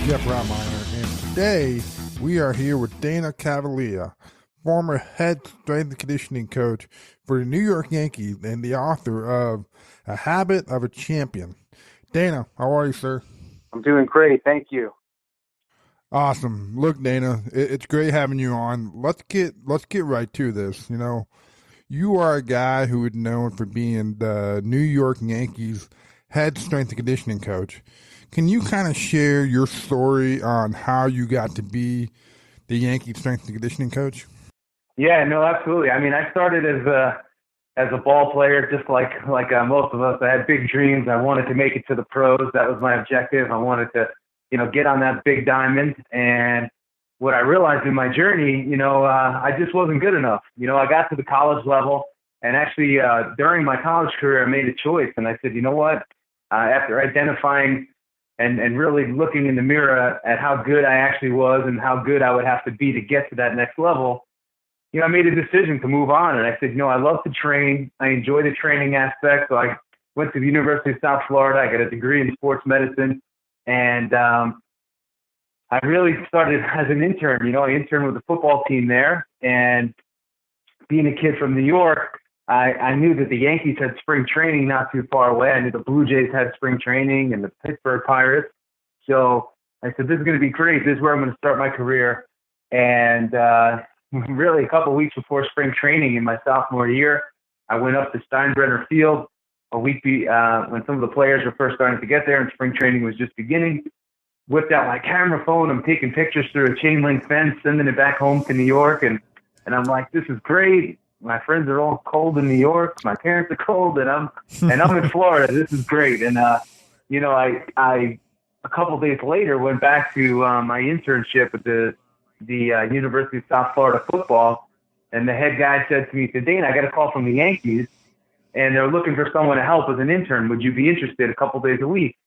Jeff Rottmeyer, and today we are here with Dana Cavalea, former head strength and conditioning coach for the New York Yankees and the author of A Habit of a Champion. Dana, how are you, sir? I'm doing great, thank you. Awesome. Look, Dana, it's great having you on. Let's get right to this. You are a guy who is known for being the New York Yankees head strength and conditioning coach. Can you kind of share your story on how you got to be the Yankees strength and conditioning coach? Yeah, no, absolutely. I mean, I started as a ball player, just like most of us. I had big dreams. I wanted to make it to the pros. That was my objective. I wanted to, get on that big diamond. And what I realized in my journey, I just wasn't good enough. I got to the college level, and actually during my college career, I made a choice, and I said, you know what? After identifying and really looking in the mirror at how good I actually was and how good I would have to be to get to that next level, I made a decision to move on. And I said, I love to train. I enjoy the training aspect. So I went to the University of South Florida. I got a degree in sports medicine. And I really started as an intern. I interned with the football team there. And being a kid from New York, I knew that the Yankees had spring training not too far away. I knew the Blue Jays had spring training and the Pittsburgh Pirates. So I said, this is going to be great. This is where I'm going to start my career. And really a couple of weeks before spring training in my sophomore year, I went up to Steinbrenner Field a week when some of the players were first starting to get there and spring training was just beginning. Whipped out my camera phone. I'm taking pictures through a chain link fence, sending it back home to New York. And I'm like, this is great. My friends are all cold in New York. My parents are cold, and I'm in Florida. This is great. And I a couple of days later went back to my internship at the University of South Florida football, and the head guy said to me, Dana, I got a call from the Yankees, and they're looking for someone to help as an intern. Would you be interested a couple of days a week?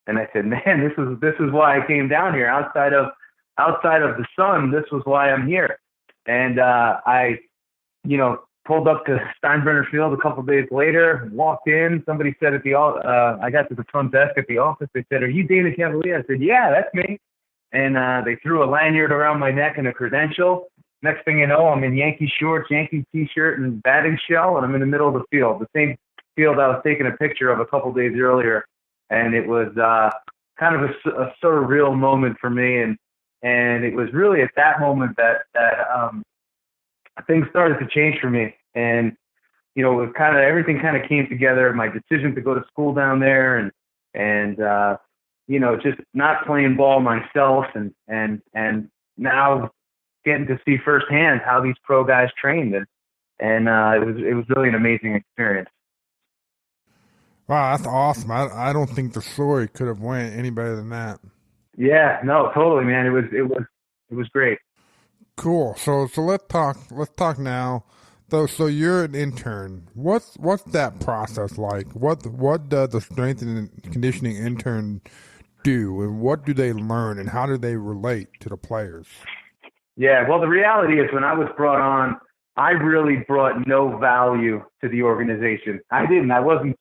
And I said, man, this is why I came down here. Outside of the sun, this was why I'm here. And I pulled up to Steinbrenner Field a couple of days later, walked in. Somebody said I got to the front desk at the office. They said, are you Dana Cavalea? I said, yeah, that's me. And they threw a lanyard around my neck and a credential. Next thing you know, I'm in Yankee shorts, Yankee T-shirt, and batting shell, and I'm in the middle of the field, the same field I was taking a picture of a couple of days earlier. And it was kind of a surreal moment for me. And it was really at that moment that things started to change for me. And, everything kind of came together. My decision to go to school down there and just not playing ball myself and now getting to see firsthand how these pro guys trained. And it was really an amazing experience. Wow, that's awesome. I don't think the story could have went any better than that. Yeah, no, totally, man. It was great. Cool. So let's talk now. So you're an intern. What's that process like? What does the strength and conditioning intern do, and what do they learn, and how do they relate to the players? Yeah, well, the reality is when I was brought on, I really brought no value to the organization. I didn't. I wasn't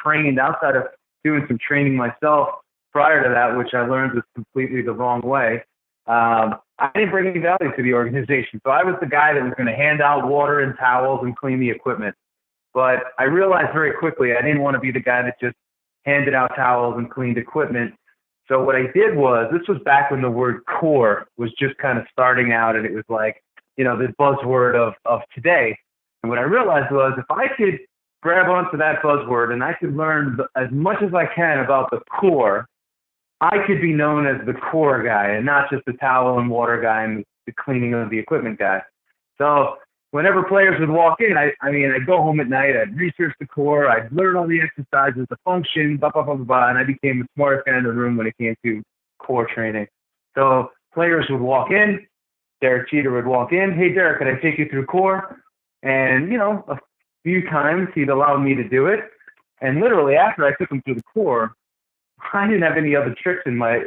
trained outside of doing some training myself prior to that, which I learned was completely the wrong way. I didn't bring any value to the organization. So I was the guy that was going to hand out water and towels and clean the equipment. But I realized very quickly I didn't want to be the guy that just handed out towels and cleaned equipment. So what I did was, this was back when the word core was just kind of starting out, and it was like, this buzzword of today. And what I realized was, if I could grab onto that buzzword and I could learn as much as I can about the core, I could be known as the core guy and not just the towel and water guy and the cleaning of the equipment guy. So whenever players would walk in, I'd go home at night, I'd research the core, I'd learn all the exercises, the function, blah, blah, blah, blah, blah, and I became the smartest guy in the room when it came to core training. So players would walk in, Derek Jeter would walk in, hey, Derek, can I take you through core? And, a few times he'd allow me to do it. And literally after I took him through the core, I didn't have any other tricks in my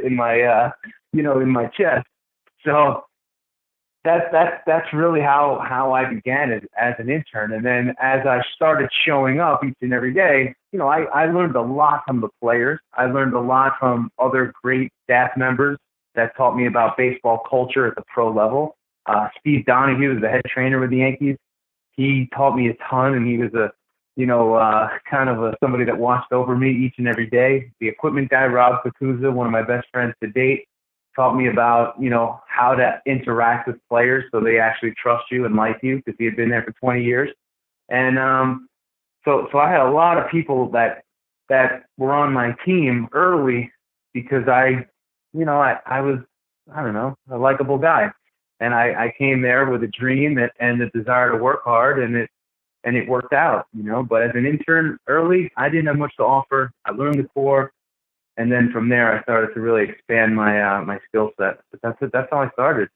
chest. So that's really how I began as an intern. And then as I started showing up each and every day, I learned a lot from the players. I learned a lot from other great staff members that taught me about baseball culture at the pro level. Steve Donahue is the head trainer with the Yankees. He taught me a ton, and he was kind of somebody that watched over me each and every day. The equipment guy, Rob Kakuza, one of my best friends to date, taught me about, how to interact with players so they actually trust you and like you, because he had been there for 20 years. And so I had a lot of people that were on my team early because I was, I don't know, a likable guy. And I came there with a dream and the desire to work hard, and it worked out, But as an intern early, I didn't have much to offer. I learned the core, and then from there, I started to really expand my skill set. But that's how I started.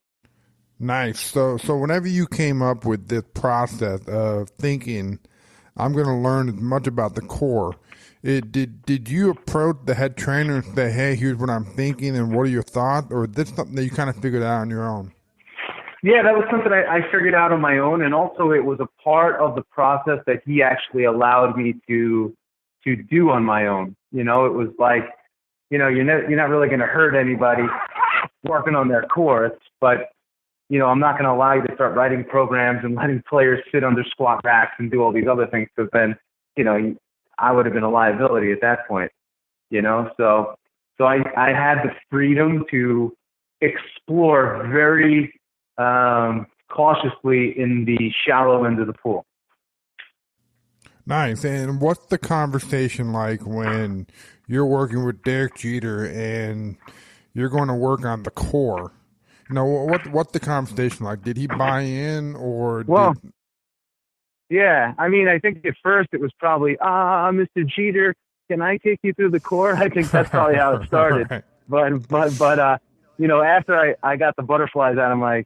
Nice. So whenever you came up with this process of thinking, I'm going to learn as much about the core, did you approach the head trainer and say, hey, here's what I'm thinking, and what are your thoughts? Or is this something that you kind of figured out on your own? Yeah, that was something I figured out on my own, and also it was a part of the process that he actually allowed me to do on my own. It was like, you're not really going to hurt anybody working on their core, but I'm not going to allow you to start writing programs and letting players sit under squat racks and do all these other things, because then, I would have been a liability at that point, So I had the freedom to explore very cautiously in the shallow end of the pool. Nice. And what's the conversation like when you're working with Derek Jeter and you're going to work on the core? What's the conversation like? Did he buy in, or Well, did? yeah. I mean, I think at first it was probably, Mr. Jeter, can I take you through the core? I think that's probably how it started. Right. But after I got the butterflies out of my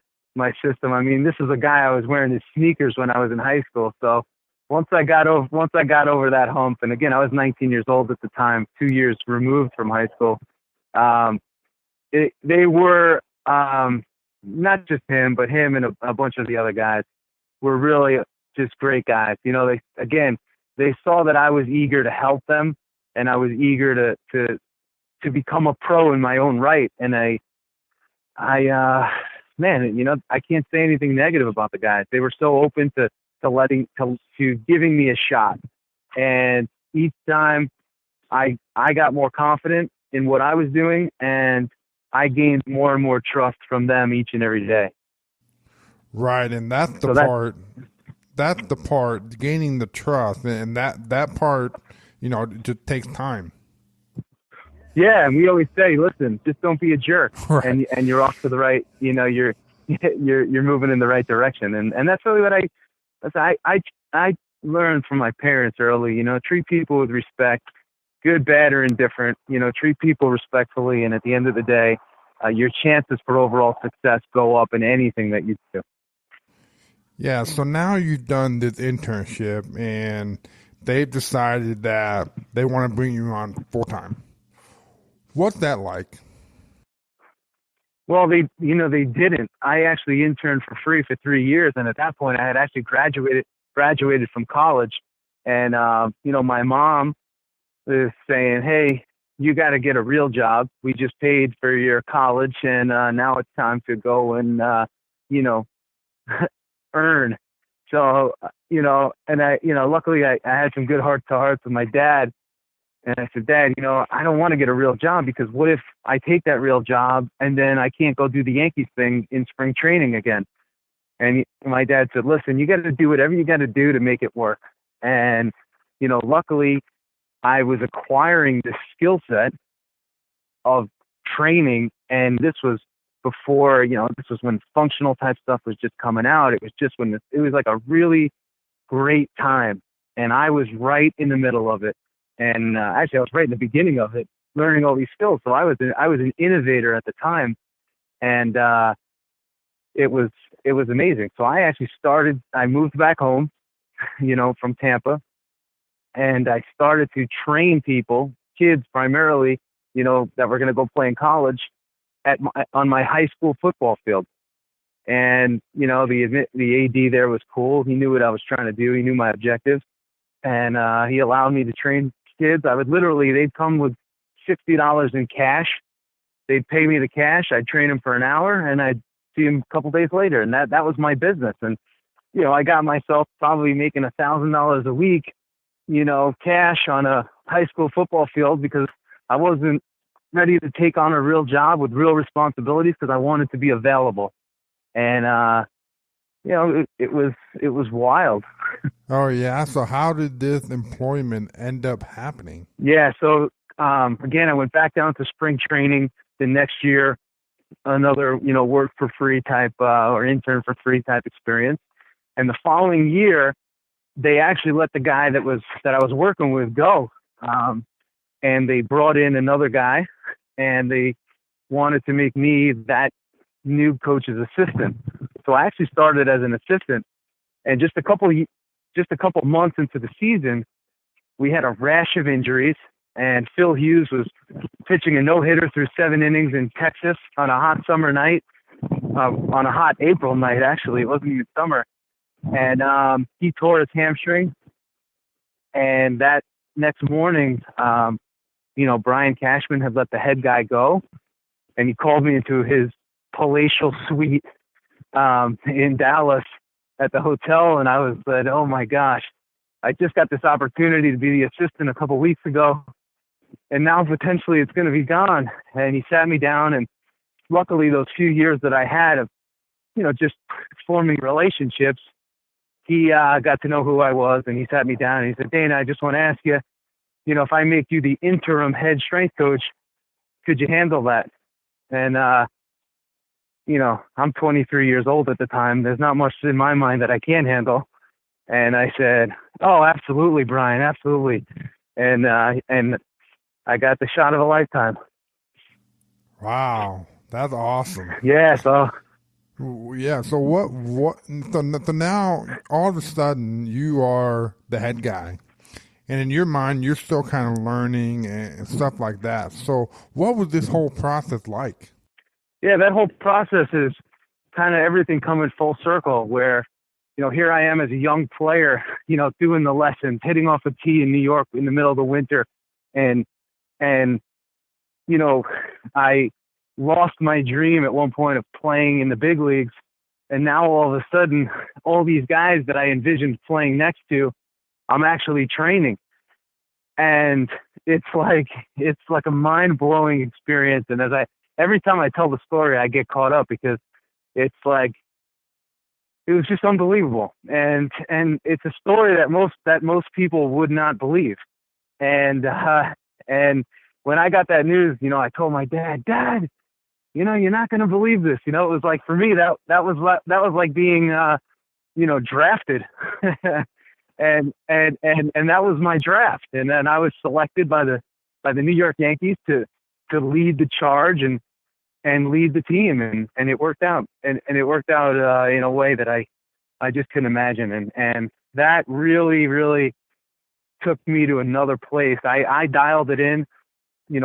system, I mean, this is a guy I was wearing his sneakers when I was in high school. So once I got over that hump, and again, I was 19 years old at the time, 2 years removed from high school. They were, not just him, but him and a bunch of the other guys were really just great guys. They saw that I was eager to help them, and I was eager to become a pro in my own right. And I can't say anything negative about the guys. They were so open to giving me a shot. And each time I got more confident in what I was doing, and I gained more and more trust from them each and every day. Right, and that's the So part. That's the part, gaining the trust, and that part, it just takes time. Yeah, and we always say, listen, just don't be a jerk, Right. and you're off to the right. You're moving in the right direction, and that's really what I learned from my parents early. Treat people with respect, good, bad, or indifferent. Treat people respectfully, and at the end of the day, your chances for overall success go up in anything that you do. Yeah. So now you've done this internship, and they've decided that they want to bring you on full time. What's that like? Well, they didn't. I actually interned for free for 3 years, and at that point, I had actually graduated from college, and my mom is saying, "Hey, you got to get a real job. We just paid for your college, and now it's time to go and earn." So and luckily I had some good heart to hearts with my dad. And I said, Dad, I don't want to get a real job, because what if I take that real job and then I can't go do the Yankees thing in spring training again? And my dad said, listen, you got to do whatever you got to do to make it work. And, luckily I was acquiring this skill set of training. And this was before, this was when functional type stuff was just coming out. It was just when it was like a really great time. And I was right in the middle of it. And actually, I was right in the beginning of it, learning all these skills. So I was an innovator at the time, and it was amazing. So I moved back home, from Tampa, and I started to train people, kids primarily, that were going to go play in college on my high school football field. And, the AD there was cool. He knew what I was trying to do. He knew my objectives. And he allowed me to train kids. They'd come with $60 in cash. They'd pay me the cash. I'd train them for an hour, and I'd see them a couple days later. And that was my business. And, I got myself probably making $1,000 a week, cash on a high school football field because I wasn't ready to take on a real job with real responsibilities because I wanted to be available. And, it was wild. Oh, yeah. So how did this employment end up happening? Yeah. So, again, I went back down to spring training the next year, another, work for free type, or intern for free type experience. And the following year, they actually let the guy that I was working with go. And they brought in another guy, and they wanted to make me that new coach's assistant. So I actually started as an assistant, and just a couple months into the season, we had a rash of injuries, and Phil Hughes was pitching a no-hitter through 7 innings in Texas on a hot summer night, on a hot April night, actually. It wasn't even summer. And he tore his hamstring. And that next morning, Brian Cashman had let the head guy go, and he called me into his palatial suite in Dallas at the hotel, and I said, oh my gosh, I just got this opportunity to be the assistant a couple weeks ago, and now potentially it's going to be gone. And he sat me down, and luckily those few years that I had of, just forming relationships, he got to know who I was, and he sat me down, and he said, Dana, I just want to ask you, if I make you the interim head strength coach, could you handle that? And, I'm 23 years old at the time. There's not much in my mind that I can't handle. And I said, oh, absolutely, Brian, absolutely. And I got the shot of a lifetime. Wow, that's awesome. Yeah. So so now all of a sudden you are the head guy, and in your mind you're still kind of learning and stuff like that. So what was this whole process like? Yeah, that whole process is kind of everything coming full circle where, here I am as a young player, doing the lessons, hitting off a tee in New York in the middle of the winter. And I lost my dream at one point of playing in the big leagues. And now all of a sudden, all these guys that I envisioned playing next to, I'm actually training. And it's like a mind-blowing experience. And every time I tell the story, I get caught up because it's like, it was just unbelievable. And it's a story that most people would not believe. And when I got that news, I told my Dad, you're not going to believe this. It was like, for me, that was like being, drafted. and that was my draft. And then I was selected by the New York Yankees to lead the charge and lead the team. And it worked out. And it worked out in a way that I just couldn't imagine. And that really, really took me to another place. I dialed it in.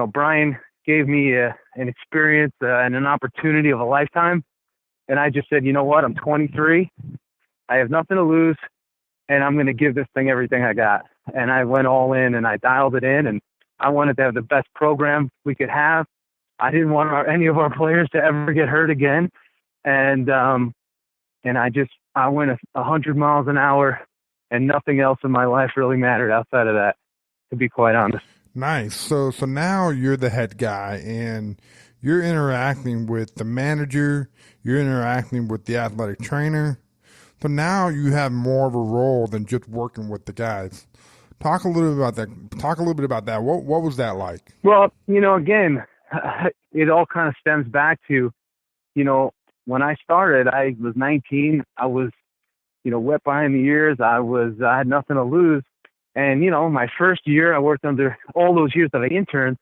Brian gave me an experience and an opportunity of a lifetime. And I just said, you know what? I'm 23. I have nothing to lose. And I'm going to give this thing everything I got. And I went all in and I dialed it in. And I wanted to have the best program we could have. I didn't want any of our players to ever get hurt again. And I went 100 miles an hour, and nothing else in my life really mattered outside of that, to be quite honest. Nice. So now you're the head guy, and you're interacting with the manager, you're interacting with the athletic trainer. So now you have more of a role than just working with the guys. Talk a little bit about that. What was that like? Well, again, it all kind of stems back to, when I started, I was 19. I was, wet behind the ears. I had nothing to lose. And, my first year, I worked under all those years that I interned.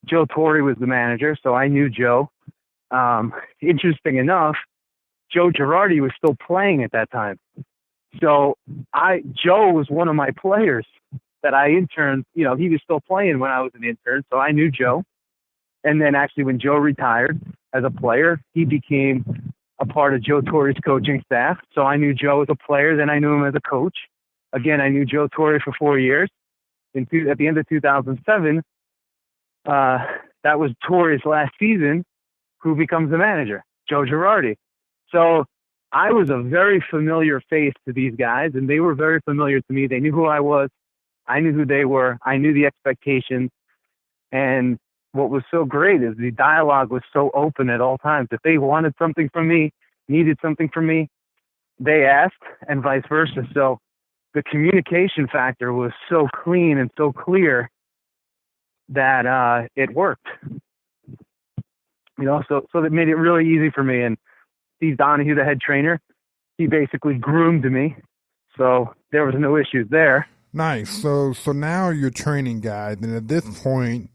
Joe Torre was the manager, so I knew Joe. Interesting enough, Joe Girardi was still playing at that time. So Joe was one of my players that I interned. He was still playing when I was an intern, so I knew Joe. And then actually when Joe retired as a player, he became a part of Joe Torre's coaching staff. So I knew Joe as a player, then I knew him as a coach. Again, I knew Joe Torre for 4 years. At the end of 2007, that was Torre's last season. Who becomes the manager? Joe Girardi. So I was a very familiar face to these guys, and they were very familiar to me. They knew who I was. I knew who they were. I knew the expectations. And what was so great is the dialogue was so open at all times. If they wanted something from me, needed something from me, they asked, and vice versa. So the communication factor was so clean and so clear that it worked. So that made it really easy for me. And Steve Donahue, the head trainer, he basically groomed me. So there was no issues there. Nice. So now you're training guys, and at this point,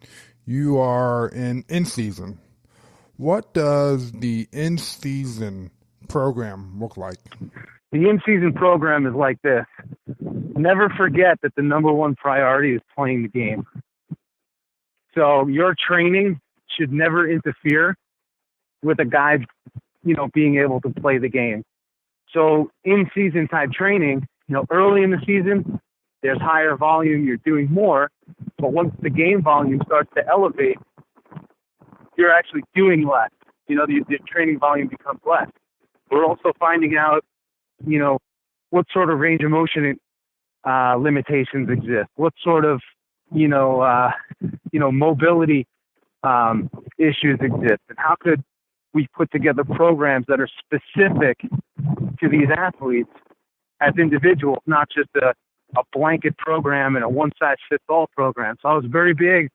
you are in season. What does the in-season program look like? The in-season program is like this. Never forget that the number one priority is playing the game. So your training should never interfere with a guy, being able to play the game. So in-season type training, early in the season, there's higher volume, you're doing more, but once the game volume starts to elevate, you're actually doing less. The training volume becomes less. We're also finding out, what sort of range of motion limitations exist, what sort of, mobility issues exist, and how could we put together programs that are specific to these athletes as individuals, not just a blanket program and a one-size-fits-all program. So I was very big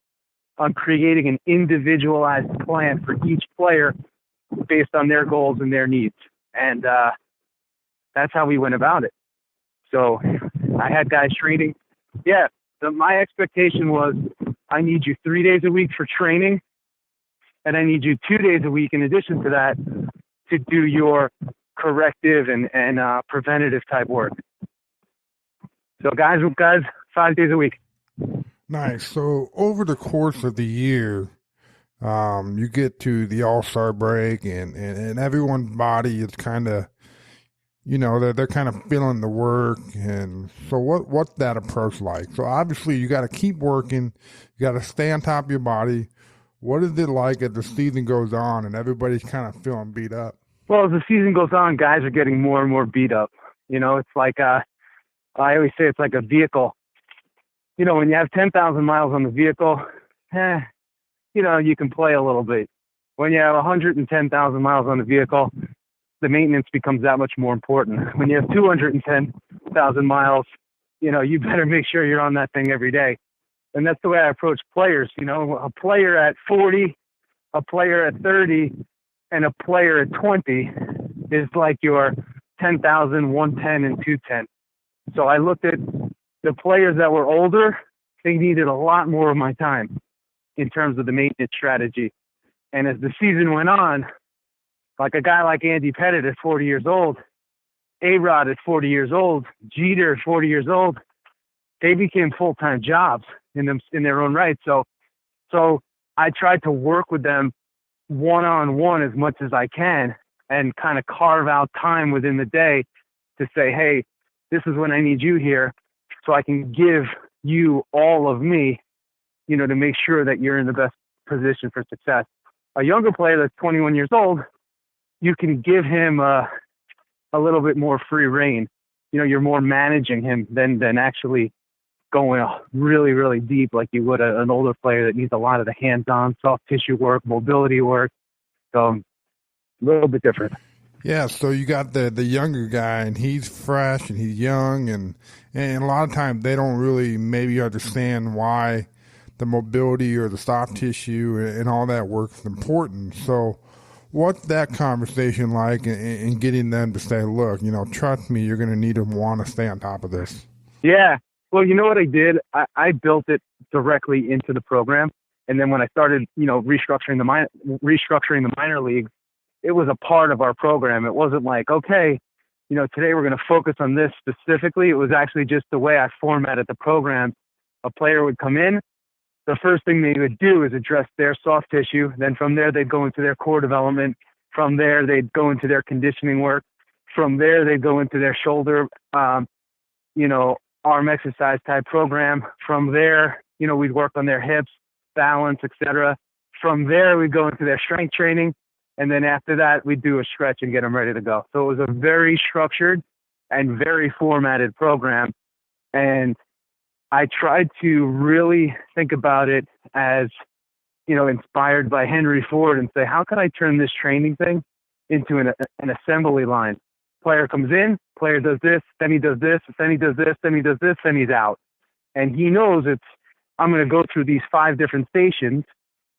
on creating an individualized plan for each player based on their goals and their needs. And that's how we went about it. So I had guys training. Yeah, my expectation was I need you 3 days a week for training, and I need you 2 days a week in addition to that to do your corrective and preventative type work. So guys, 5 days a week. Nice. So over the course of the year, you get to the All-Star break, and everyone's body is kind of, they're kind of feeling the work. And so what's that approach like? So obviously you got to keep working. You got to stay on top of your body. What is it like as the season goes on and everybody's kind of feeling beat up? Well, as the season goes on, guys are getting more and more beat up. It's like I always say it's like a vehicle. When you have 10,000 miles on the vehicle, you can play a little bit. When you have 110,000 miles on the vehicle, the maintenance becomes that much more important. When you have 210,000 miles, you better make sure you're on that thing every day. And that's the way I approach players. A player at 40, a player at 30, and a player at 20 is like your 10,000, 110, and 210. So I looked at the players that were older. They needed a lot more of my time in terms of the maintenance strategy. And as the season went on, like a guy like Andy Pettitte at 40 years old, A-Rod at 40 years old, Jeter at 40 years old, they became full-time jobs in their own right. So I tried to work with them one-on-one as much as I can and kind of carve out time within the day to say, hey, this is when I need you here so I can give you all of me, to make sure that you're in the best position for success. A younger player that's 21 years old, you can give him a little bit more free rein. You're more managing him than actually going really, really deep like you would an older player that needs a lot of the hands-on soft tissue work, mobility work. So a little bit different. Yeah, so you got the younger guy, and he's fresh and he's young, and a lot of times they don't really maybe understand why the mobility or the soft tissue and all that work is important. So what's that conversation like in getting them to say, look, trust me, you're going to need to want to stay on top of this? Yeah. Well, you know what I did? I built it directly into the program. And then when I started, restructuring the minor leagues, it was a part of our program. It wasn't like, okay, today we're going to focus on this specifically. It was actually just the way I formatted the program. A player would come in. The first thing they would do is address their soft tissue. Then from there, they'd go into their core development. From there, they'd go into their conditioning work. From there, they'd go into their shoulder, arm exercise type program. From there, we'd work on their hips, balance, etc. From there, we'd go into their strength training. And then after that, we'd do a stretch and get them ready to go. So it was a very structured and very formatted program. And I tried to really think about it as, inspired by Henry Ford, and say, how can I turn this training thing into an assembly line? Player comes in, player does this, then he does this, then he does this, then he does this, then he's out. And he knows I'm going to go through these 5 different stations,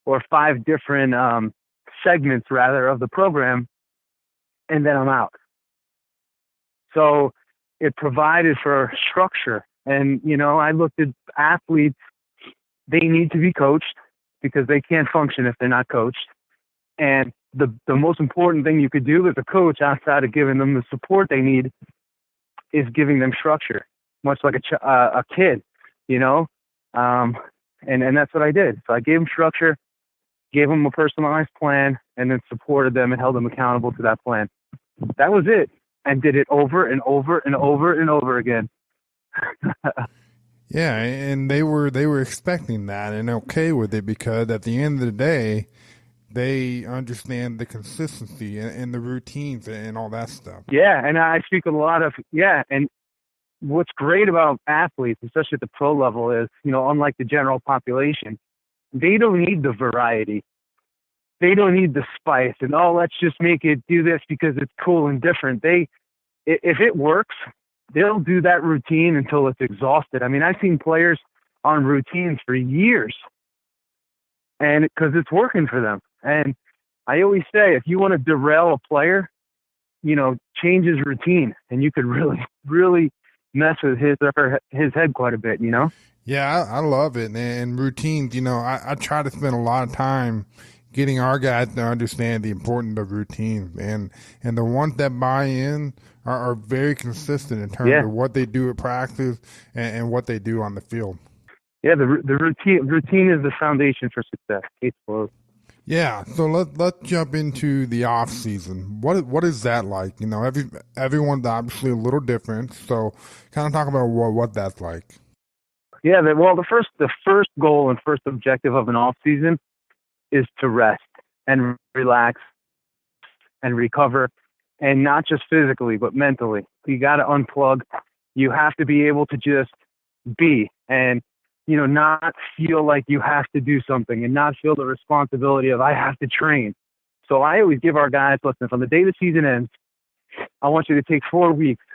or 5 different segments, rather, of the program, and then I'm out. So it provided for structure. And, I looked at athletes, they need to be coached because they can't function if they're not coached. And the most important thing you could do as a coach, outside of giving them the support they need, is giving them structure, much like a kid, and that's what I did. So I gave them structure, gave them a personalized plan, and then supported them and held them accountable to that plan. That was it, and did it over and over and over and over again. Yeah, and they were expecting that and okay with it, because at the end of the day, they understand the consistency and the routines and all that stuff. Yeah, and I speak a lot of, and what's great about athletes, especially at the pro level, is, unlike the general population, they don't need the variety. They don't need the spice and, let's just make it do this because it's cool and different. If it works, they'll do that routine until it's exhausted. I mean, I've seen players on routines for years, and because it's working for them. And I always say, if you want to derail a player, change his routine, and you could really, really mess with his head quite a bit, Yeah, I love it. And routines, I try to spend a lot of time getting our guys to understand the importance of routines, and the ones that buy in are very consistent in terms of what they do at practice and what they do on the field. Yeah, the routine is the foundation for success. Case closed. Yeah, so let's jump into the off season. What is that like? Everyone's obviously a little different, so kind of talk about what that's like. Yeah, the first goal and first objective of an off season is to rest and relax and recover, and not just physically but mentally. You got to unplug. You have to be able to just be, and not feel like you have to do something, and not feel the responsibility of I have to train. So I always give our guys, listen, from the day the season ends, I want you to take 4 weeks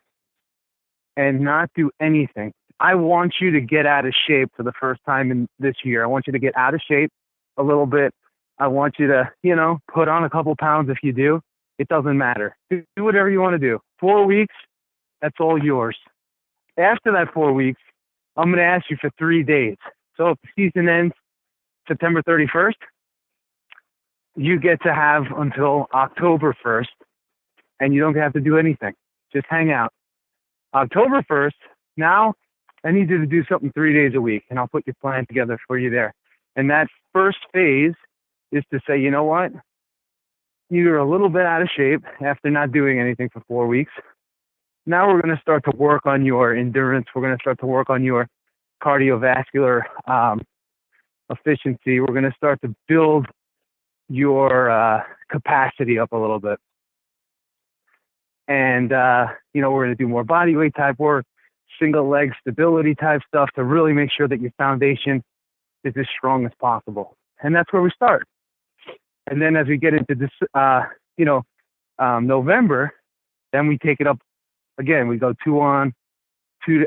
and not do anything. I want you to get out of shape for the first time in this year. I want you to get out of shape a little bit. I want you to, put on a couple pounds if you do. It doesn't matter. Do whatever you want to do. 4 weeks, that's all yours. After that 4 weeks, I'm going to ask you for 3 days. So if the season ends September 31st, you get to have until October 1st, and you don't have to do anything. Just hang out. October 1st, now I need you to do something 3 days a week, and I'll put your plan together for you there. And that first phase is to say, you know what? You're a little bit out of shape after not doing anything for 4 weeks. Now we're going to start to work on your endurance. We're going to start to work on your cardiovascular efficiency. We're going to start to build your capacity up a little bit. And, we're going to do more body weight type work, single leg stability type stuff to really make sure that your foundation is as strong as possible. And that's where we start. And then as we get into this, November, then we take it up again. We go 2 on, 2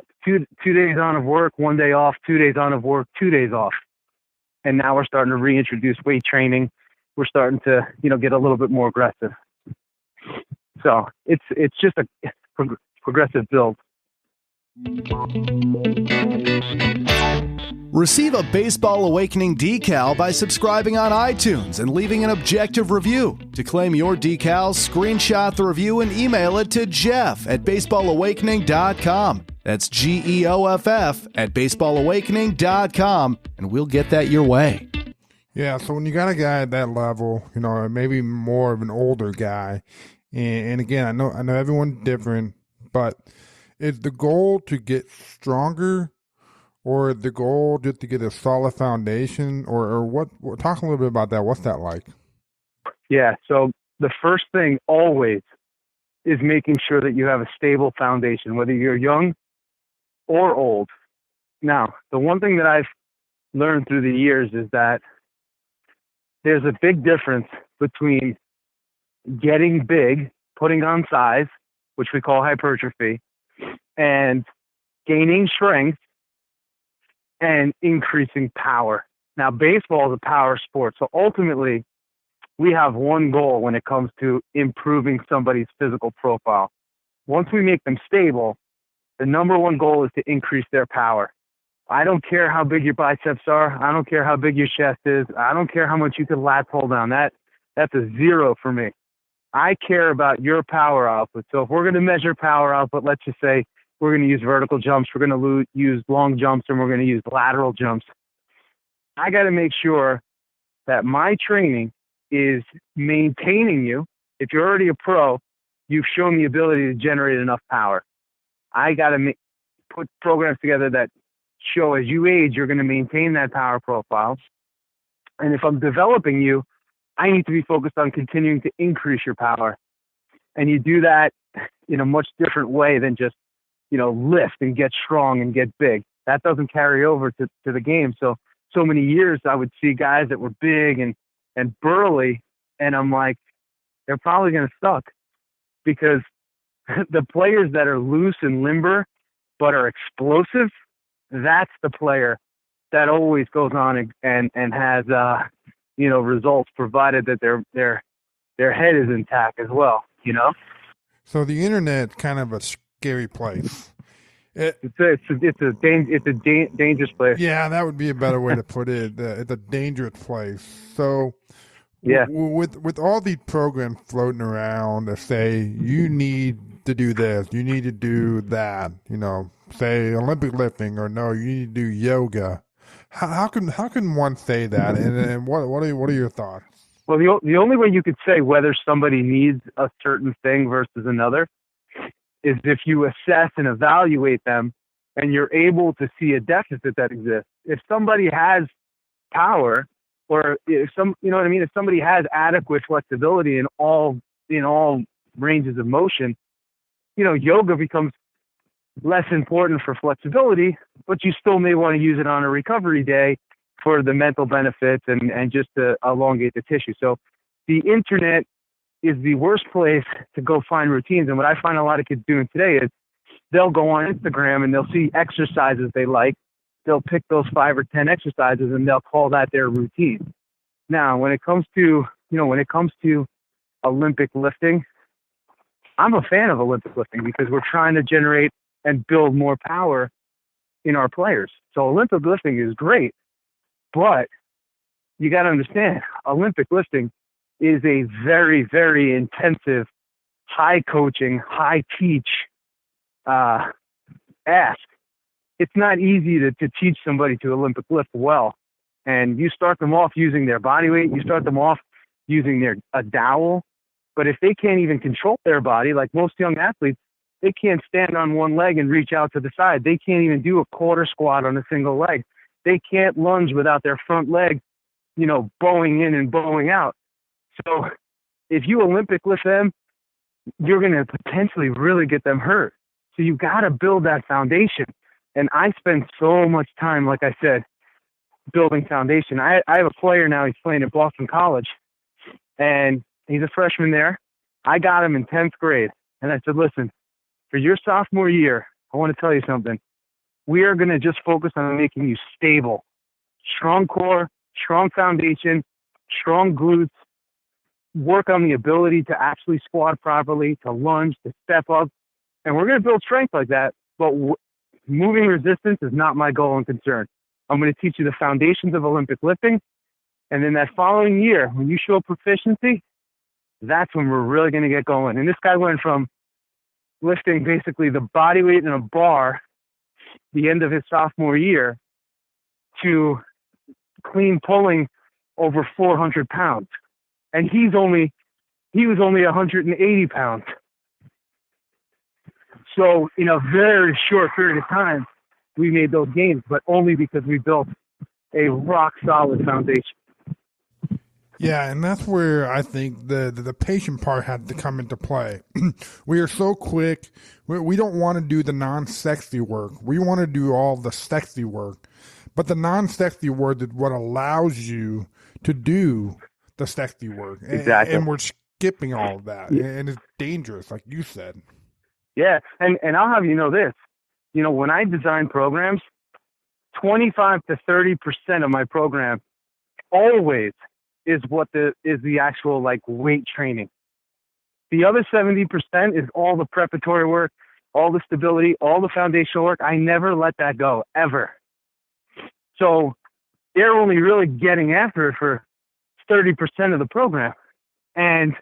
days on of work, 1 day off, 2 days on of work, 2 days off. And now we're starting to reintroduce weight training. We're starting to, get a little bit more aggressive. So it's just a progressive build. Receive a Baseball Awakening decal by subscribing on iTunes and leaving an objective review. To claim your decals, screenshot the review and email it to Jeff@baseballawakening.com. That's GEOFF @baseballawakening.com, and we'll get that your way. Yeah, so when you got a guy at that level, maybe more of an older guy, and again, I know everyone's different, but is the goal to get stronger, or the goal just to get a solid foundation, or what? Talk a little bit about that. What's that like? Yeah. So the first thing always is making sure that you have a stable foundation, whether you're young or old. Now, the one thing that I've learned through the years is that there's a big difference between getting big, putting on size, which we call hypertrophy, and gaining strength and increasing power. Now, baseball is a power sport. So ultimately, we have one goal when it comes to improving somebody's physical profile. Once we make them stable, the number one goal is to increase their power. I don't care how big your biceps are. I don't care how big your chest is. I don't care how much you can lat pull down. That's a zero for me. I care about your power output. So if we're going to measure power output, let's just say we're going to use vertical jumps, we're going to use long jumps, and we're going to use lateral jumps. I got to make sure that my training is maintaining you. If you're already a pro, you've shown the ability to generate enough power. I got to put programs together that show as you age, you're going to maintain that power profile. And if I'm developing you, I need to be focused on continuing to increase your power. And you do that in a much different way than just, lift and get strong and get big. That doesn't carry over to the game. So many years I would see guys that were big and burly, and I'm like, they're probably going to suck, because the players that are loose and limber but are explosive, that's the player that always goes on and has results, provided that their head is intact as well. So the internet's kind of a scary place. It's a dangerous place. Yeah, that would be a better way to put it. It's a dangerous place. So, Yeah. with all these programs floating around that say you need to do this, you need to do that, say Olympic lifting, or no, you need to do yoga. How can one say that? And what are your thoughts? Well, the only way you could say whether somebody needs a certain thing versus another is if you assess and evaluate them and you're able to see a deficit that exists. If somebody has power, or if if somebody has adequate flexibility in all ranges of motion, yoga becomes less important for flexibility, but you still may want to use it on a recovery day for the mental benefits and just to elongate the tissue. So the internet is the worst place to go find routines. And what I find a lot of kids doing today is they'll go on Instagram and they'll see exercises they like. They'll pick those 5 or 10 exercises and they'll call that their routine. Now, when it comes to Olympic lifting, I'm a fan of Olympic lifting because we're trying to generate and build more power in our players. So Olympic lifting is great, but you got to understand, Olympic lifting is a very, very intensive, high coaching, high teach ask. It's not easy to teach somebody to Olympic lift well. And you start them off using their body weight, you start them off using a dowel. But if they can't even control their body, like most young athletes, they can't stand on one leg and reach out to the side. They can't even do a quarter squat on a single leg. They can't lunge without their front leg, bowing in and bowing out. So if you Olympic lift them, you're going to potentially really get them hurt. So you got to build that foundation. And I spend so much time, like I said, building foundation. I have a player now, he's playing at Boston College, and he's a freshman there. I got him in 10th grade. And I said, listen, for your sophomore year, I want to tell you something. We are going to just focus on making you stable. Strong core, strong foundation, strong glutes, work on the ability to actually squat properly, to lunge, to step up. And we're going to build strength like that. But moving resistance is not my goal and concern. I'm going to teach you the foundations of Olympic lifting. And then that following year, when you show proficiency, that's when we're really going to get going. And this guy went from lifting basically the body weight in a bar the end of his sophomore year to clean pulling over 400 pounds. And he was only 180 pounds. So in a very short period of time, we made those gains, but only because we built a rock solid foundation. Yeah, and that's where I think the patient part had to come into play. We are so quick. We don't want to do the non-sexy work. We want to do all the sexy work. But the non-sexy work is what allows you to do the sexy work. Exactly. And we're skipping all of that. Yeah. And it's dangerous, like you said. Yeah, and I'll have you know this. You know, when I design programs, 25 to 30% of my program always is the actual like weight training. The other 70% is all the preparatory work, all the stability, all the foundational work. I never let that go, ever. So they're only really getting after it for 30% of the program. And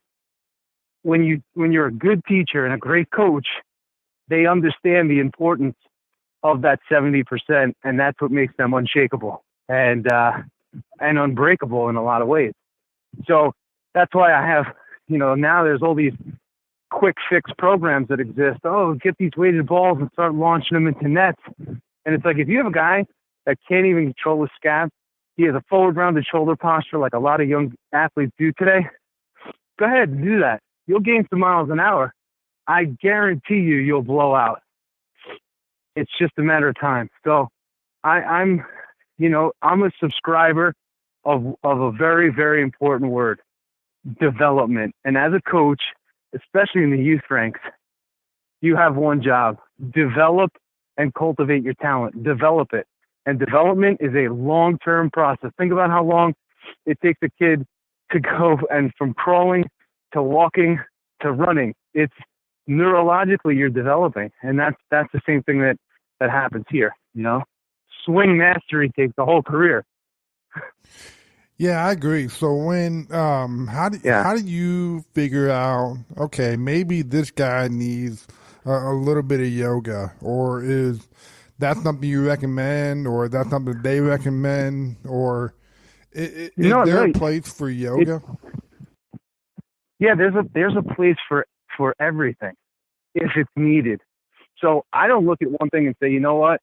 when you're a good teacher and a great coach, they understand the importance of that 70%, and that's what makes them unshakable and unbreakable in a lot of ways. So that's why I have, you know, now there's all these quick fix programs that exist. Oh, get these weighted balls and start launching them into nets. And it's like, if you have a guy that can't even control his scap, he has a forward rounded shoulder posture like a lot of young athletes do today, go ahead and do that. You'll gain some miles an hour. I guarantee you'll blow out. It's just a matter of time. So I'm a subscriber of a very, very important word, development. And as a coach, especially in the youth ranks, you have one job: develop and cultivate your talent. Develop it. And development is a long-term process. Think about how long it takes a kid to go and from crawling to walking to running. It's neurologically you're developing, and that's the same thing that happens here. You know, swing mastery takes the whole career. Yeah, I agree. So when how do you figure out, okay, maybe this guy needs a little bit of yoga, or is that something you recommend, or that's something they recommend, or is there a place for yoga? There's a place for everything if it's needed. So I don't look at one thing and say, you know what,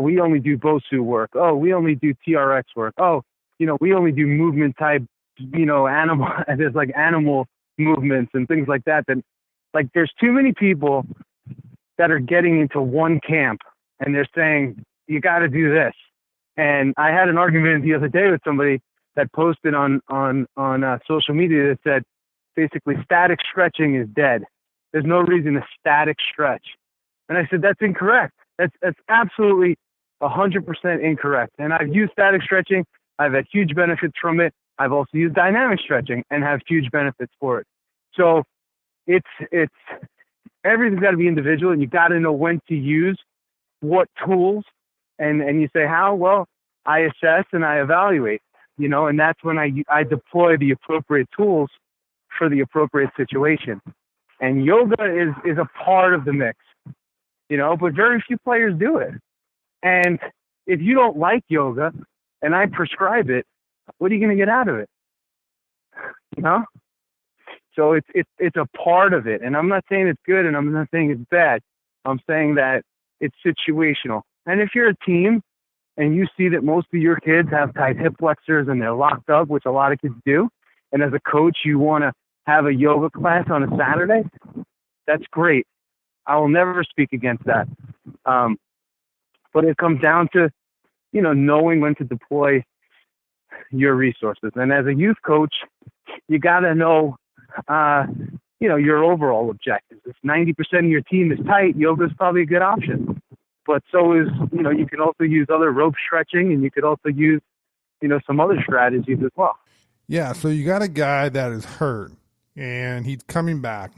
we only do BOSU work. Oh, we only do TRX work. Oh, you know, we only do movement type, you know, animal. There's like animal movements and things like that. That like there's too many people that are getting into one camp and they're saying you got to do this. And I had an argument the other day with somebody that posted on social media that said basically static stretching is dead. There's no reason to static stretch. And I said that's incorrect. That's absolutely 100% incorrect. And I've used static stretching. I've had huge benefits from it. I've also used dynamic stretching and have huge benefits for it. So it's everything's got to be individual, and you got to know when to use what tools. And you say how? Well, I assess and I evaluate, you know, and that's when I deploy the appropriate tools for the appropriate situation. And yoga is a part of the mix, you know, but very few players do it. And if you don't like yoga and I prescribe it, what are you going to get out of it? You know? So it's a part of it. And I'm not saying it's good and I'm not saying it's bad. I'm saying that it's situational. And if you're a team and you see that most of your kids have tight hip flexors and they're locked up, which a lot of kids do, and as a coach you want to have a yoga class on a Saturday, that's great. I will never speak against that. But it comes down to, you know, knowing when to deploy your resources. And as a youth coach, you got to know, you know, your overall objectives. If 90% of your team is tight, yoga is probably a good option. But so is, you know, you can also use other rope stretching, and you could also use, you know, some other strategies as well. Yeah, so you got a guy that is hurt, and he's coming back.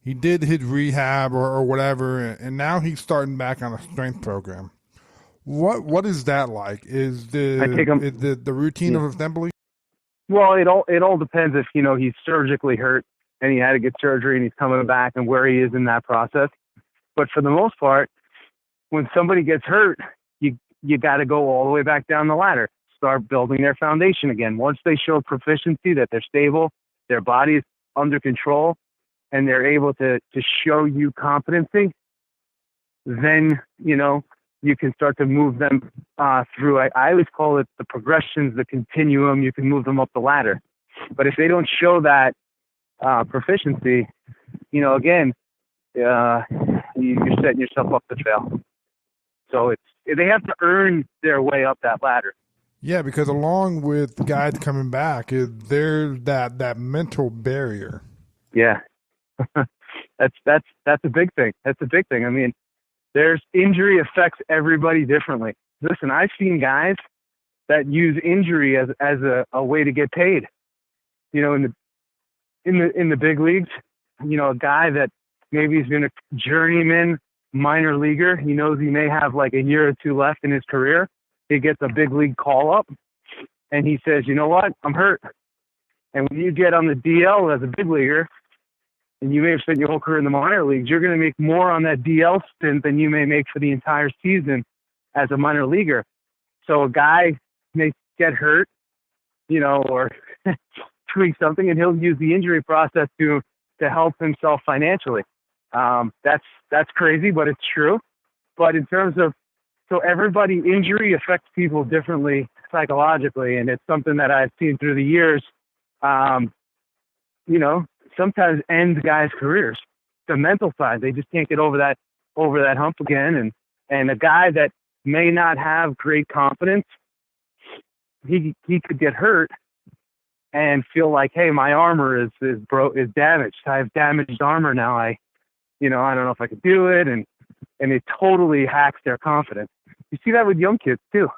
He did his rehab or whatever, and now he's starting back on a strength program. What is that like? Is the routine of assembly? Well, it all depends if, you know, he's surgically hurt and he had to get surgery and he's coming back and where he is in that process. But for the most part, when somebody gets hurt, you got to go all the way back down the ladder. start building their foundation again. Once they show proficiency, that they're stable, their body's under control, and they're able to show you competency, then, you can start to move them through. I always call it the progressions, the continuum. You can move them up the ladder. But if they don't show that proficiency, again, you're setting yourself up to fail. So they have to earn their way up that ladder. Yeah, because along with guys coming back, there's that mental barrier. Yeah, that's a big thing. That's a big thing. I mean, there's injury affects everybody differently. Listen, I've seen guys that use injury as a way to get paid. In the big leagues, a guy that maybe has been a journeyman minor leaguer, he knows he may have like a year or two left in his career. He gets a big league call up and he says, you know what, I'm hurt. And when you get on the DL as a big leaguer, and you may have spent your whole career in the minor leagues, you're going to make more on that DL stint than you may make for the entire season as a minor leaguer. So a guy may get hurt, or tweak something, and he'll use the injury process to help himself financially. That's crazy, but it's true. But in terms of, injury affects people differently psychologically, and it's something that I've seen through the years, sometimes end guys' careers. The mental side, they just can't get over that hump again. And a guy that may not have great confidence, he could get hurt and feel like, hey, my armor is damaged. I have damaged armor now. I don't know if I could do it, and it totally hacks their confidence. You see that with young kids too.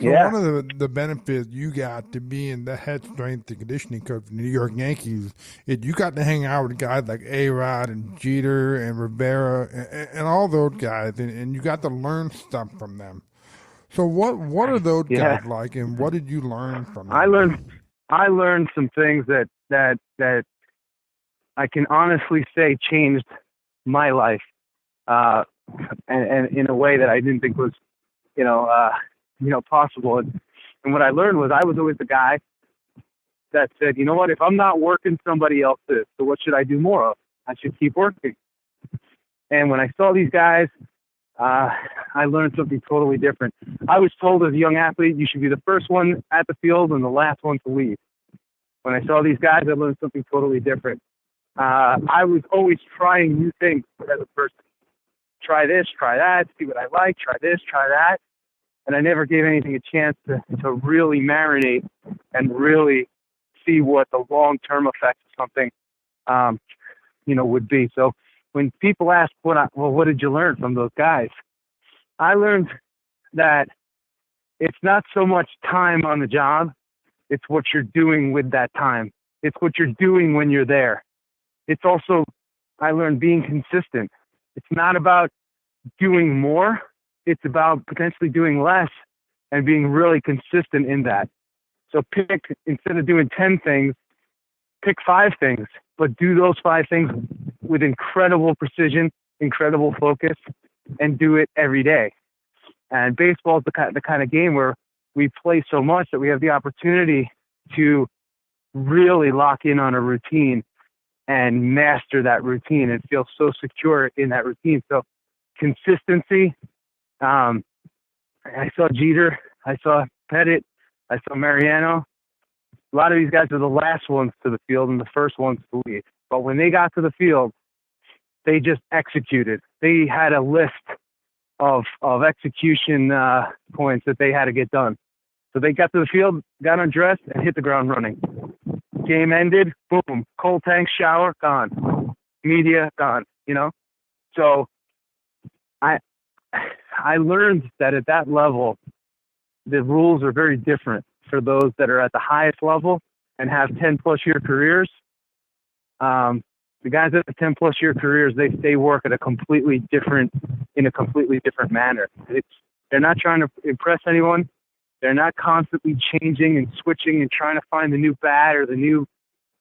So one of the benefits you got to being the head strength and conditioning coach of the New York Yankees is you got to hang out with guys like A-Rod and Jeter and Rivera and all those guys, and you got to learn stuff from them. So what are those guys like, and what did you learn from them? I learned some things that I can honestly say changed my life, and in a way that I didn't think was, possible. And what I learned was I was always the guy that said, you know what, if I'm not working, somebody else is. So what should I do more of? I should keep working. And when I saw these guys, I learned something totally different. I was told as a young athlete, you should be the first one at the field and the last one to leave. When I saw these guys, I learned something totally different. I was always trying new things as a person. Try this, try that, see what I like, try this, try that. And I never gave anything a chance to really marinate and really see what the long-term effects of something, would be. So when people ask, what did you learn from those guys? I learned that it's not so much time on the job, it's what you're doing with that time. It's what you're doing when you're there. It's also, I learned, being consistent. It's not about doing more. It's about potentially doing less and being really consistent in that. So instead of doing 10 things, pick 5 things, but do those 5 things with incredible precision, incredible focus, and do it every day. And baseball is the kind of game where we play so much that we have the opportunity to really lock in on a routine and master that routine and feel so secure in that routine. So consistency. I saw Jeter, I saw Pettit, I saw Mariano. A lot of these guys are the last ones to the field and the first ones to leave. But when they got to the field, they just executed. They had a list of execution points that they had to get done. So they got to the field, got undressed, and hit the ground running. Game ended, boom, cold tank, shower, gone. Media, gone, So I learned that at that level, the rules are very different for those that are at the highest level and have 10-plus year careers. The guys at the 10-plus year careers, they work in a completely different manner. They're not trying to impress anyone. They're not constantly changing and switching and trying to find the new bat or the new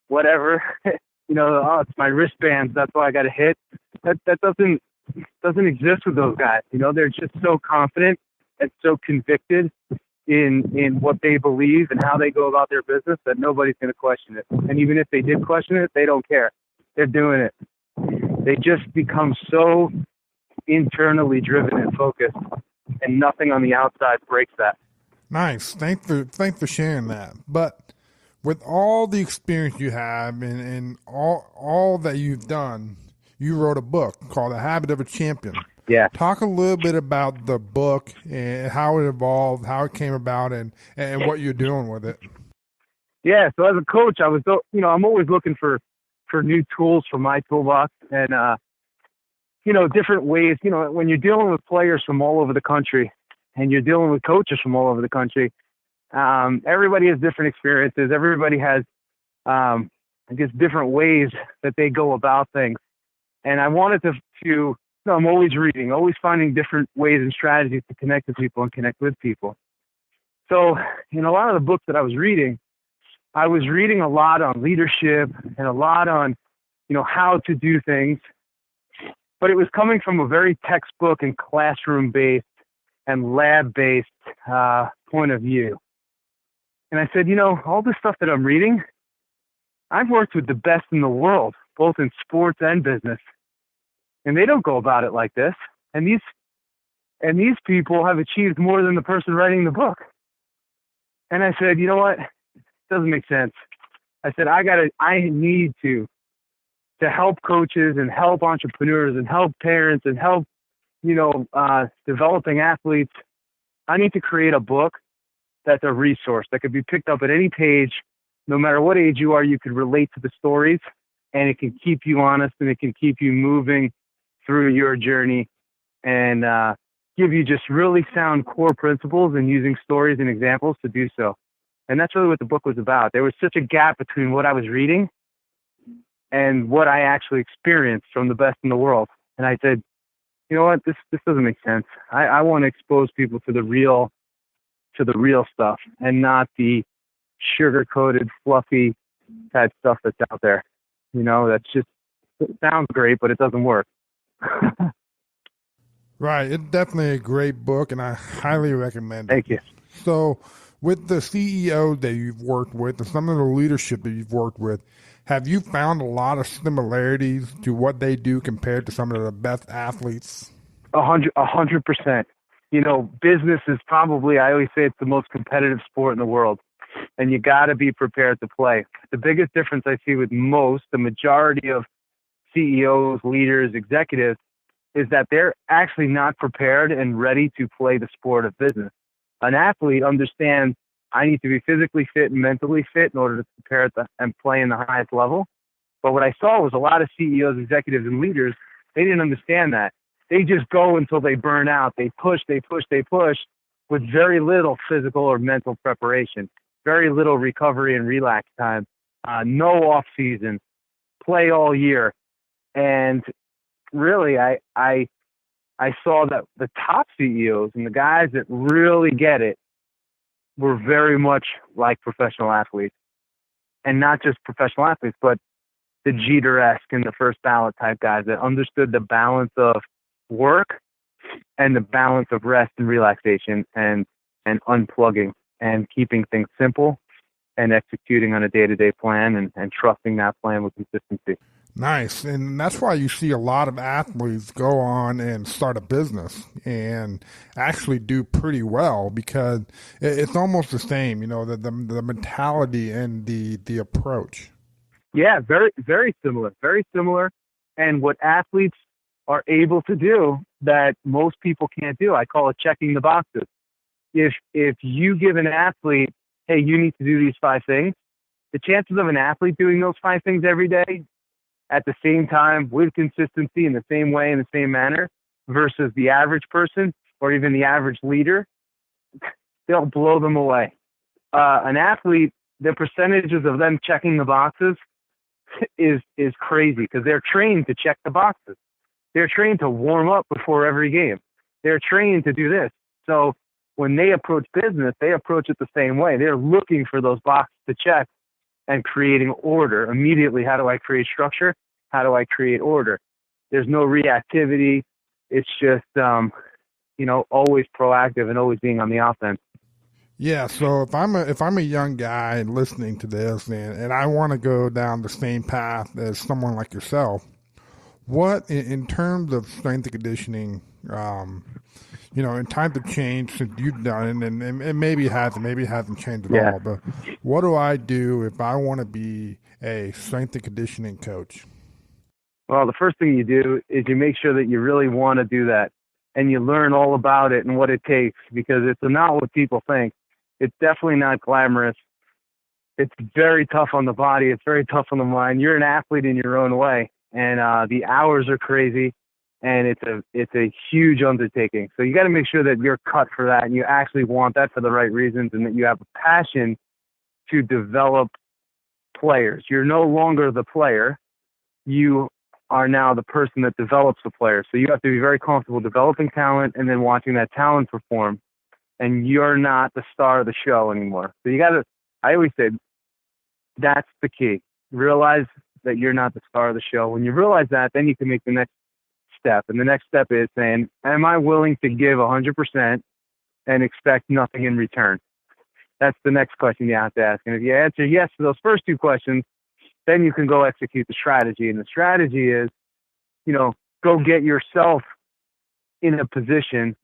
whatever. It's my wristbands, that's why I got to hit. That doesn't exist with those guys. They're just so confident and so convicted in what they believe and how they go about their business that nobody's going to question it. And even if they did question it, they don't care. They're doing it. They just become so internally driven and focused, and nothing on the outside breaks that. Nice. Thanks for sharing that. But with all the experience you have and all that you've done, you wrote a book called The Habit of a Champion. Yeah. Talk a little bit about the book and how it evolved, how it came about, and what you're doing with it. Yeah. So as a coach, I was, I'm always looking for new tools for my toolbox and, different ways, when you're dealing with players from all over the country and you're dealing with coaches from all over the country, everybody has different experiences. Everybody has, different ways that they go about things. And I wanted to I'm always reading, always finding different ways and strategies to connect with people and connect with people. So in a lot of the books that I was reading a lot on leadership and a lot on, how to do things. But it was coming from a very textbook and classroom-based and lab-based point of view. And I said, all this stuff that I'm reading, I've worked with the best in the world, both in sports and business. And they don't go about it like this. And these people have achieved more than the person writing the book. And I said, you know what? It doesn't make sense. I said, I need to help coaches and help entrepreneurs and help parents and help, developing athletes. I need to create a book that's a resource that could be picked up at any page. No matter what age you are, you could relate to the stories, and it can keep you honest and it can keep you moving through your journey and give you just really sound core principles and using stories and examples to do so. And that's really what the book was about. There was such a gap between what I was reading and what I actually experienced from the best in the world. And I said, you know what, this doesn't make sense. I want to expose people to the real stuff and not the sugar-coated, fluffy type stuff that's out there. That's just, it sounds great, but it doesn't work. Right. It's definitely a great book, and I highly recommend it. Thank you. So with the CEO that you've worked with and some of the leadership that you've worked with, have you found a lot of similarities to what they do compared to some of the best athletes? 100%. Business is probably, I always say it's the most competitive sport in the world, and you got to be prepared to play. The biggest difference I see with the majority of CEOs, leaders, executives, is that they're actually not prepared and ready to play the sport of business. An athlete understands I need to be physically fit and mentally fit in order to prepare and play in the highest level. But what I saw was a lot of CEOs, executives, and leaders, they didn't understand that. They just go until they burn out. They push with very little physical or mental preparation, very little recovery and relax time, no off season, play all year. And really, I saw that the top CEOs and the guys that really get it were very much like professional athletes. And not just professional athletes, but the Jeter-esque and the first ballot type guys that understood the balance of work and the balance of rest and relaxation and unplugging and keeping things simple and executing on a day-to-day plan and trusting that plan with consistency. Nice. And that's why you see a lot of athletes go on and start a business and actually do pretty well because it's almost the same, the mentality and the approach. Yeah, very, very similar, very similar. And what athletes are able to do that most people can't do, I call it checking the boxes. If you give an athlete, hey, you need to do these 5 things, the chances of an athlete doing those 5 things every day at the same time with consistency in the same way, in the same manner, versus the average person or even the average leader, they'll blow them away. An athlete, the percentages of them checking the boxes is crazy because they're trained to check the boxes. They're trained to warm up before every game. They're trained to do this. So when they approach business, they approach it the same way. They're looking for those boxes to check and creating order immediately. How do I create structure? How do I create order? There's no reactivity. It's just, always proactive and always being on the offense. Yeah, so if I'm a young guy listening to this and I want to go down the same path as someone like yourself, what in terms of strength and conditioning, in times of change since you've done it, and maybe it hasn't changed at Yeah. all, but what do I do if I want to be a strength and conditioning coach? Well, the first thing you do is you make sure that you really want to do that, and you learn all about it and what it takes, because it's not what people think. It's definitely not glamorous. It's very tough on the body. It's very tough on the mind. You're an athlete in your own way, and the hours are crazy, and it's a huge undertaking. So you got to make sure that you're cut for that, and you actually want that for the right reasons, and that you have a passion to develop players. You're no longer the player. You are now the person that develops the player. So you have to be very comfortable developing talent and then watching that talent perform. And you're not the star of the show anymore. So I always say, that's the key. Realize that you're not the star of the show. When you realize that, then you can make the next step. And the next step is saying, am I willing to give 100% and expect nothing in return? That's the next question you have to ask. And if you answer yes to those first two questions, then you can go execute the strategy. And the strategy is, go get yourself in a position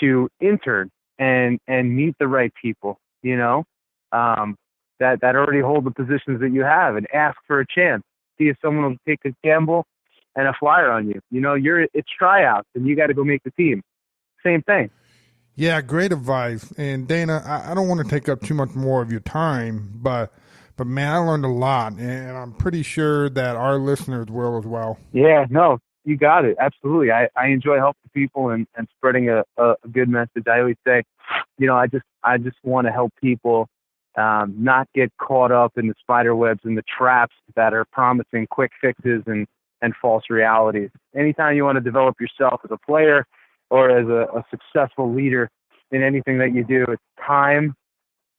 to intern and meet the right people, that already hold the positions that you have, and ask for a chance. See if someone will take a gamble and a flyer on you. It's tryouts, and you got to go make the team. Same thing. Yeah, great advice. And Dana, I don't want to take up too much more of your time, but man, I learned a lot, and I'm pretty sure that our listeners will as well. Yeah, no, you got it. Absolutely. I enjoy helping people and spreading a good message. I always say, I just want to help people not get caught up in the spider webs and the traps that are promising quick fixes and false realities. Anytime you want to develop yourself as a player or as a successful leader in anything that you do, it's time,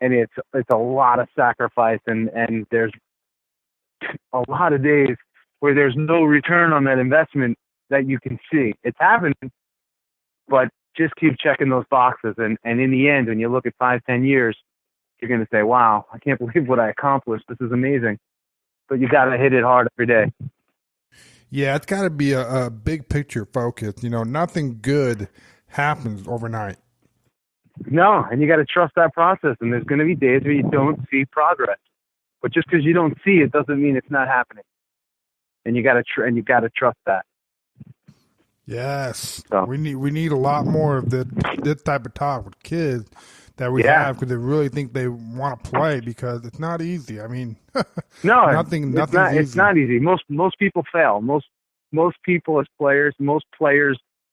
and it's a lot of sacrifice, and there's a lot of days where there's no return on that investment that you can see. It's happening, but just keep checking those boxes. And in the end, when you look at 5-10 years, you're going to say, wow, I can't believe what I accomplished. This is amazing. But you got to hit it hard every day. Yeah, it's got to be a big picture focus. Nothing good happens overnight. No, and you got to trust that process. And there's going to be days where you don't see progress. But just because you don't see it doesn't mean it's not happening. And you got to trust that. Yes, so. we need a lot more of this type of talk with kids that we have, because they really think they want to play, because it's not easy. I mean, nothing's easy. It's not easy. Most people fail. Most people as players, most players